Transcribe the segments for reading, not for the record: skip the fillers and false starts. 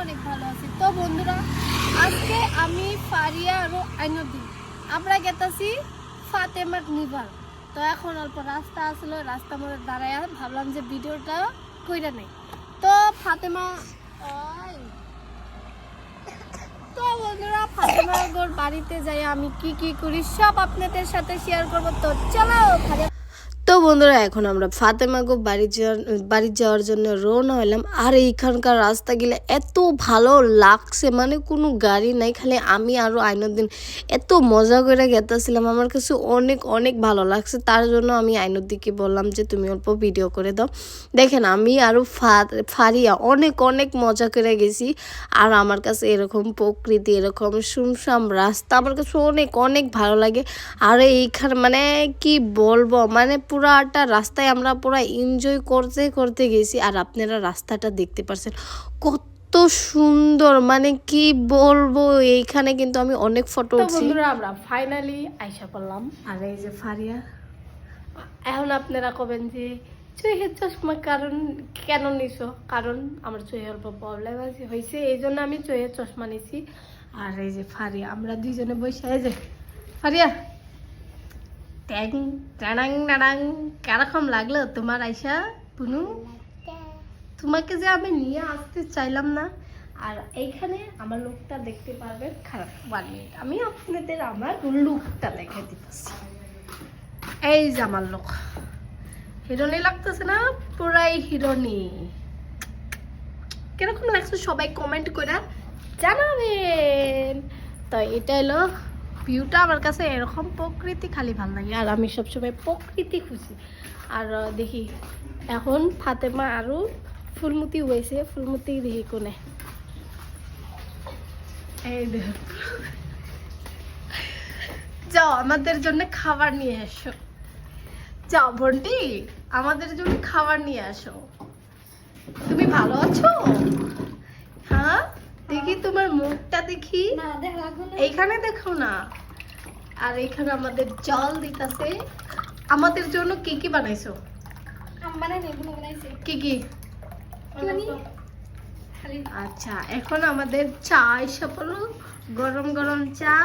অনেক ভালো আছি। তো বন্ধুরা, আজকে আমি ফারিয়া আর আইনুদ্দিন আমরা গেতাছি ফাতেমার নিবার। তো এখন অল্প রাস্তা আসলো, রাস্তার মধ্যে দাঁড়ায় ভাবলাম যে ভিডিওটা কইরা নেই। তো ফাতেমা তো বন্ধুরা, ফাতেমার বাড়িতে যাই আমি কি কি করি সব আপনাদের সাথে শেয়ার করবো। তো চলো। তো বন্ধুরা, এখন আমরা ফাতেমাগো বাড়ি যাওয়ার জন্য রওনা হলাম। আর এইখানকার রাস্তাগুলো এত ভালো লাগছে, মানে কোনো গাড়ি নাই, খালি আমি আরও আইনুদ্দিন এত মজা করে গেতেছিলাম। আমার কাছে অনেক অনেক ভালো লাগছে। তার জন্য আমি আইনুদ্দিনকে বললাম যে তুমি অল্প ভিডিও করে দাও। দেখেন, আমি আরও ফারিয়া অনেক অনেক মজা করে গেছি। আর আমার কাছে এরকম প্রকৃতি, এরকম শুনশাম রাস্তা আমার কাছে অনেক অনেক ভালো লাগে। আর এইখানে মানে কি বলবো, মানে পুরাটা রাস্তায় আমরা পুরা এনজয় করতে করতে গেছি। আর আপনারা রাস্তাটা দেখতে পাচ্ছেন কত সুন্দর, মানে কি বলবো। এইখানে কিন্তু আমি অনেক ফটো উঠছি। বন্ধুরা, আমরা ফাইনালি আইসা পড়লাম। আর এই যে ফারিয়া, এখন আপনারা কবেন যে চোখের চশমা কেন নিছো? কারণ আমার চোখে অল্প প্রবলেম হয়েছে, এই জন্য আমি চোখের চশমা নিছি। আর এই যে ফারিয়া, আমরা দুইজনে বসে, এই যে ফারিয়া ট্যাং টানাং নাড়াং, কেরকম লাগলো তোমার আইসা পুনু? তোমাকে যে আমি নিয়ে আসতে চাইলাম না। আর এইখানে আমার লুকটা দেখতে পারবেন, খারাপ 1 মিনিট আমি আপনাদের আমার লুকটা দেখে দিতেছি। এই যে আমার লুক হিরোনি লাগতেছে না? পুরাই হিরোনি। কিরকম লাগছে সবাই কমেন্ট করে জানাবেন। তো এটা হলো ভিউটা। আমার কাছে এরকম প্রকৃতি খালি ভালো লাগে, আর আমি সবসময় প্রকৃতি খুশি। আর দেখি এখন ফাতেমা আরও ফুলমতি হয়েছে, ফুলমতি দেখি কোনে। এই দেখ, যাও আমাদের জন্য খাবার নিয়ে আসো। যাও বন্টি, আমাদের জন্য খাবার নিয়ে আসো। তুমি ভালো আছো? হ্যাঁ, দেখি তোমার মুখটা দেখি। এইখানে দেখো না। আর এখানে আমাদের জল দিতেছে। আমাদের জন্য কি কি বানাইছো? কি কি? আচ্ছা, এখন আমাদের চা এসে পড়লো, গরম গরম চা।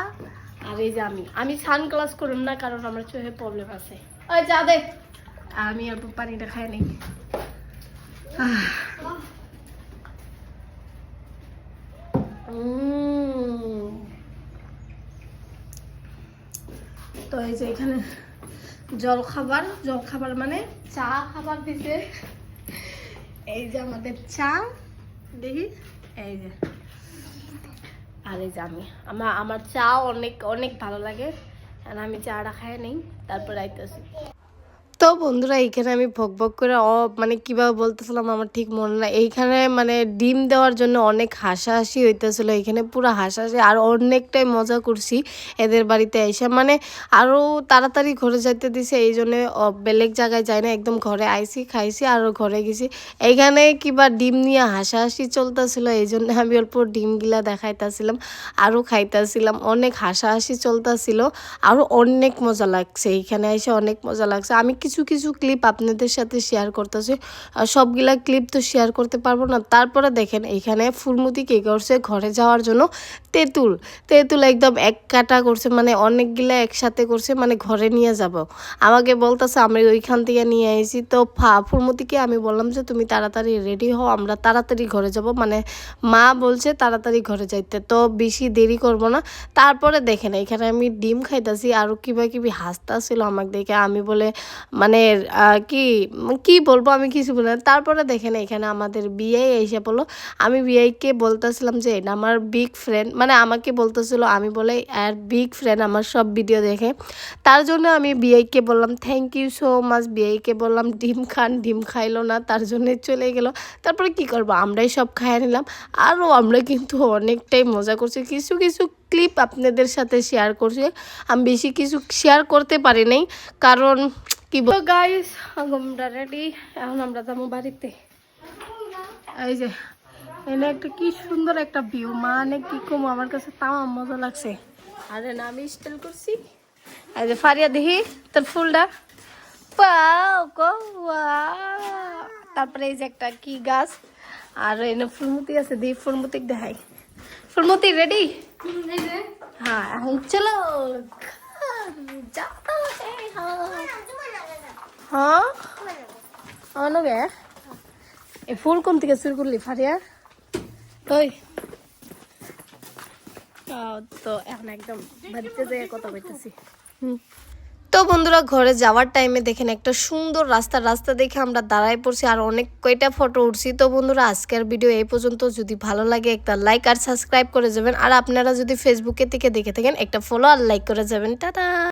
আর এই যে আমি সানগ্লাস করুন না, কারণ আমার চোখে প্রবলেম আছে। ওই চা দে, আমি অল্প পানিটা খাই নি। তো এই যে এখানে জলখাবার মানে চা খাবার দিছে। এই যে আমাদের চা দেখি, এই যে। আর এই যে আমার চা অনেক অনেক ভালো লাগে, আর আমি চাটা খাই নেই, তারপর আইতেছি। তো বন্ধুরা, এইখানে আমি ভক করে মানে কীভাবে বলতেছিলাম আমার ঠিক মনে নাই। এইখানে মানে ডিম দেওয়ার জন্য অনেক হাসাহাসি হইতেছিল, এইখানে পুরো হাসাহাসি। আর অনেকটাই মজা করছি এদের বাড়িতে এসে, মানে আরও তাড়াতাড়ি ঘরে যাইতে দিছে, এই জন্য বেলেগ জায়গায় যাই না, একদম ঘরে আইসি, খাইছি আর ঘরে গেছি। এইখানে কিবা ডিম নিয়ে হাসাহাসি চলতেছিল, এই জন্য আমি অল্প ডিমগুলা দেখাইতেছিলাম, আরও খাইতেছিলাম। অনেক হাসাহাসি চলতেছিল, আরও অনেক মজা লাগছে। এইখানে এসে অনেক মজা লাগছে। আমি কিছু কিছু ক্লিপ আপনাদের সাথে শেয়ার করতেছি, আর সবগুলা ক্লিপ তো শেয়ার করতে পারবো না। তারপরে দেখেন, এইখানে ফুলমতি কে করছে ঘরে যাওয়ার জন্য তেঁতুল একদম এক কাটা করছে, মানে অনেকগুলা একসাথে করছে, মানে ঘরে নিয়ে যাব। আমাকে বলতেছে আমি ওইখান থেকে নিয়ে আইছি। তো ফুলমতিকে আমি বললাম যে তুমি তাড়াতাড়ি রেডি হও, আমরা তাড়াতাড়ি ঘরে যাব, মানে মা বলছে তাড়াতাড়ি ঘরে যাইতে, তো বেশি দেরি করব না। তারপরে দেখেন, এখানে আমি ডিম খাইতেছি, আরও কিবা হাসতেছিল আমাকে দেখে। আমি বলে মানে কি বলবো, আমি কিছু বলি না। তারপরে দেখেন, এখানে আমাদের বিয়ে এসে বললো। আমি বিয়েকে বলতেছিলাম যে এটা আমার বিগ ফ্রেন্ড, মানে আমাকে বলতেছিল, আমি বলে আর বিগ ফ্রেন্ড আমার সব ভিডিও দেখে। তার জন্য আমি বিয়েকে বললাম থ্যাংক ইউ সো মাচ। বিয়েকে বললাম ডিম খান, ডিম খাইলো না, তার জন্য চলে গেল। তারপরে কি করবো, আমরাই সব খাইয়ে নিলাম। আরও আমরা কিন্তু অনেকটাই মজা করছি। কিছু কিছু ক্লিপ আপনাদের সাথে শেয়ার করছি, আমি বেশি কিছু শেয়ার করতে পারি নাই, কারণ কি বল। গাইস, আমরা রেডি, এখন আমরা যাবো বাড়িতে। এই যে এনে একটা কি সুন্দর একটা ভিউ, মানে কি কম, আমার কাছে তাও মজা লাগছে। আরে না, আমি স্টাইল করছি। এই যে ফারিয়া, দেখি তোর ফুলটা পাও। তারপরে এই যে একটা কি গাছ, আর এনে ফুলমতি আছে, দি ফুলমতি দেখাই। ফুলমতি রেডি? হ্যাঁ এখন চলো যাতা হ্যাঁ অনুগে এই ফুল কোন থেকে শুরু করলি ফারিয়া? ওই তো এখন একদম বাড়িতে যেয়ে কথা বলতেছি। তো বন্ধুরা ঘরে যাওয়ার টাইমে দেখেন একটা সুন্দর রাস্তা দেখে আমরা দাঁড়ায় পড়ছি আর অনেক কয়টা ফটো উঠছি। তো বন্ধুরা আজকের ভিডিও এই পর্যন্ত। যদি ভালো লাগে একটা লাইক আর সাবস্ক্রাইব করে যাবেন, আর আপনারা যদি ফেসবুকে থেকে দেখে থাকেন একটা ফলো আর লাইক করে যাবেন। টাটা।